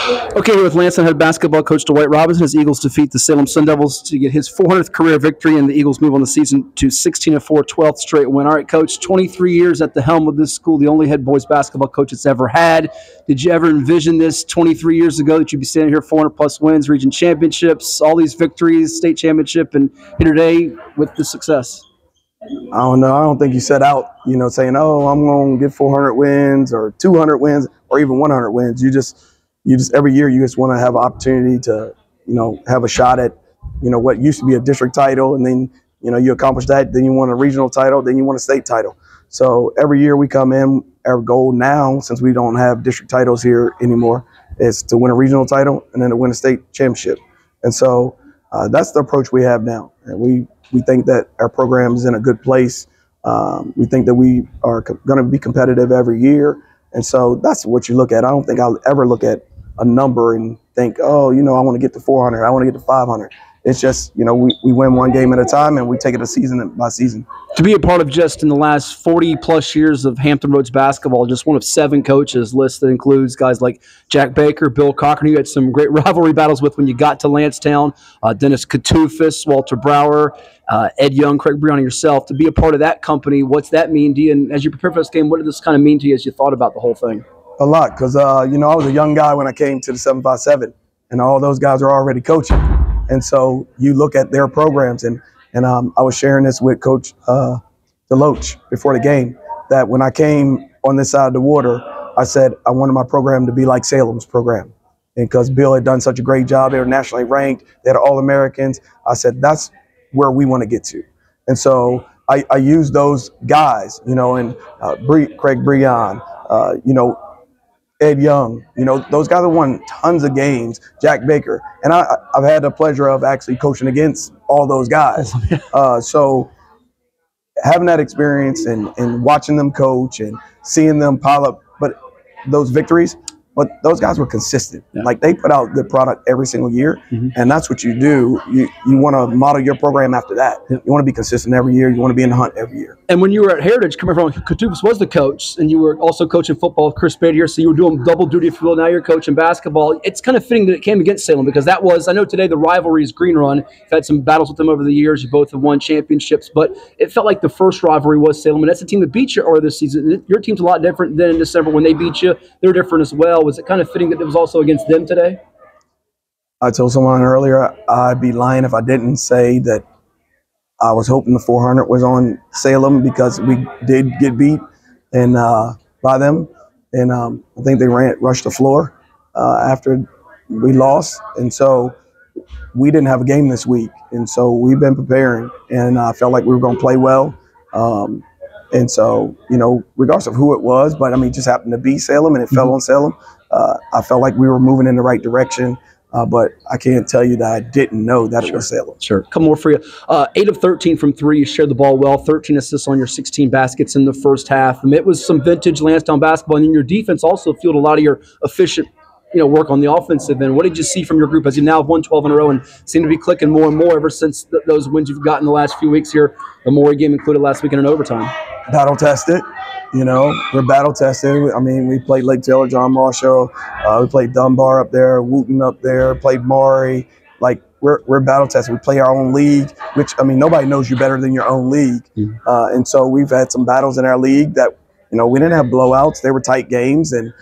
Okay, here with Landstown head basketball coach Dwight Robinson, his Eagles defeat the Salem Sun Devils to get his 400th career victory, and the Eagles move on the season to 16-4, 12th straight win. All right, Coach, 23 years at the helm of this school, the only head boys basketball coach it's ever had. Did you ever envision this 23 years ago that you'd be standing here 400-plus wins, region championships, all these victories, state championship, and here today with the success? I don't know. I don't think you set out, saying, "Oh, I'm going to get 400 wins or 200 wins or even 100 wins." You just every year you just want to have an opportunity to, have a shot at, what used to be a district title, and then, you accomplish that. Then you want a regional title. Then you want a state title. So every year we come in, our goal now, since we don't have district titles here anymore, is to win a regional title and then to win a state championship. And so that's the approach we have now. And we think that our program is in a good place. We think that we are going to be competitive every year. And so that's what you look at. I don't think I'll ever look at a number and think, oh, I want to get to 400. I want to get to 500. It's just, we win one game at a time and we take it a season by season. To be a part of just in the last 40-plus years of Hampton Roads basketball, just one of 7 coaches list that includes guys like Jack Baker, Bill Cochran, you had some great rivalry battles with when you got to Landstown, Dennis Katufis, Walter Brower, Ed Young, Craig Breon, and yourself. To be a part of that company, what's that mean to you? And as you prepare for this game, what did this kind of mean to you as you thought about the whole thing? A lot, because, I was a young guy when I came to the 757, and all those guys are already coaching. And so you look at their programs, and I was sharing this with Coach Deloach before the game, that when I came on this side of the water, I said I wanted my program to be like Salem's program. And because Bill had done such a great job, they were nationally ranked, they had All-Americans, I said that's where we want to get to. And so I used those guys, and Craig Breon, Ed Young, those guys have won tons of games, Jack Baker. And I've had the pleasure of actually coaching against all those guys. So having that experience and watching them coach and seeing them pile up, but those victories, but those guys were consistent. Yeah. Like they put out good product every single year, and that's what you do. You want to model your program after that. Yeah. You want to be consistent every year. You want to be in the hunt every year. And when you were at Heritage, coming from Katubis was the coach, and you were also coaching football with Chris Bader here, so you were doing double duty, if you will. Now you're coaching basketball. It's kind of fitting that it came against Salem because that was, I know today the rivalry is Green Run. You've had some battles with them over the years. You both have won championships, but it felt like the first rivalry was Salem, and that's the team that beat you earlier this season. Your team's a lot different than in December when they beat you. They're different as well. Was it kind of fitting that it was also against them today? I told someone earlier I'd be lying if I didn't say that I was hoping the 400 was on Salem because we did get beat and by them. And I think they rushed the floor after we lost. And so we didn't have a game this week. And so we've been preparing, and I felt like we were going to play well. And so, regardless of who it was, but I mean, it just happened to be Salem and it fell on Salem. I felt like we were moving in the right direction, but I can't tell you that I didn't know that it was Salem. Sure. Couple more for you. 8 of 13 from 3. You shared the ball well. 13 assists on your 16 baskets in the first half. And it was some vintage Landstown basketball. And then your defense also fueled a lot of your efficient work on the offensive end. What did you see from your group as you now have won 12 in a row and seem to be clicking more and more ever since those wins you've gotten the last few weeks here, the Maury game included last week in an overtime? Battle tested. We're battle tested. I mean, we played Lake Taylor, John Marshall. We played Dunbar up there, Wooten up there, played Maury. Like, we're battle tested. We play our own league, which, I mean, nobody knows you better than your own league. And so we've had some battles in our league that, we didn't have blowouts. They were tight games. And,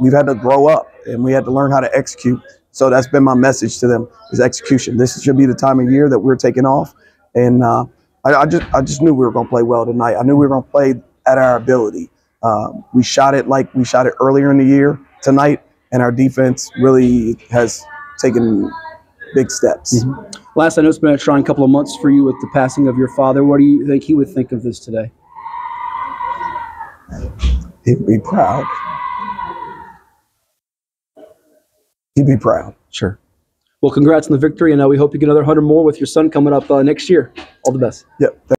we've had to grow up and we had to learn how to execute. So that's been my message to them is execution. This should be the time of year that we're taking off. And I just knew we were going to play well tonight. I knew we were going to play at our ability. We shot it like we shot it earlier in the year tonight, and our defense really has taken big steps. Last, I know it's been a trying couple of months for you with the passing of your father. What do you think he would think of this today? He'd be proud. He'd be proud. Sure. Well, congrats on the victory, and we hope you get another 100 more with your son coming up next year. All the best. Yep.